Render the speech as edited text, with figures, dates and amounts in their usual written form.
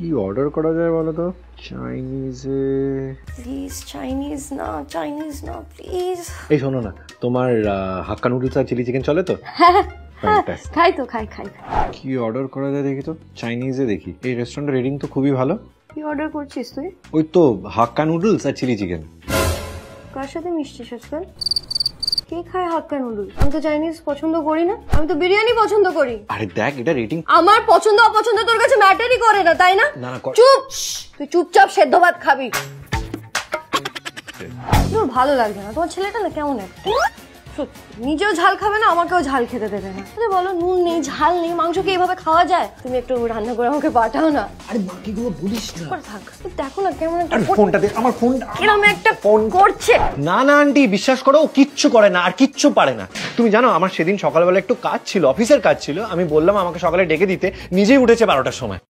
কি অর্ডার করা যায় বলো তো? চাইনিজে প্লিজ চাইনিজ না প্লিজ। এই শোনো না, তোমার হাক্কা নুডলস আর চিলি চিকেন চলে তো? খাই। কি অর্ডার করা যায় দেখি তো, চাইনিজে দেখি। এই রেস্টুরেন্টের রেটিং তো খুবই ভালো। কি অর্ডার করছিস তুই? ওই তো হাক্কা নুডলস আর চিলি চিকেন। কার সাথে মিশছিস আজকাল? কে খায় হাক্কা নুডলস? আমি তো চাইনিজ পছন্দ করি না, আমি তো বিরিয়ানি পছন্দ করি। আরে দেখ, এটা রেটিং। আমার পছন্দ অপছন্দ তোর কাছে ম্যাটারই করে না, তাই না? না চুপ, তুই চুপচাপ সেদ্ধ ভাত খাবি। তোর ভালো লাগছে না? তোমার ছেলেটা না কেমন একটা, নিজেও ঝাল খাবে না, আমাকেও ঝাল খেতে দেবে না। আরে বলো, নুন নেই ঝাল নেই, মাংস কি এইভাবে খাওয়া যায়? তুমি একটু রান্না করে আমাকে পাঠাও না। আরে বাকিগুলো বলিস না। থাক, দেখো না কেমন একটা। আরে ফোনটা দে, আমার ফোনটা। কিরকম একটা ফোন করছে। না আন্টি, বিশ্বাস করো, ও কিচ্ছু করে না আর কিচ্ছু পারে না। তুমি জানো, আমার সেদিন সকালবেলা একটু কাজ ছিল, অফিসের কাজ ছিল, আমি বললাম আমাকে সকালে ডেকে দিতে, নিজেই উঠেছে 12টার সময়।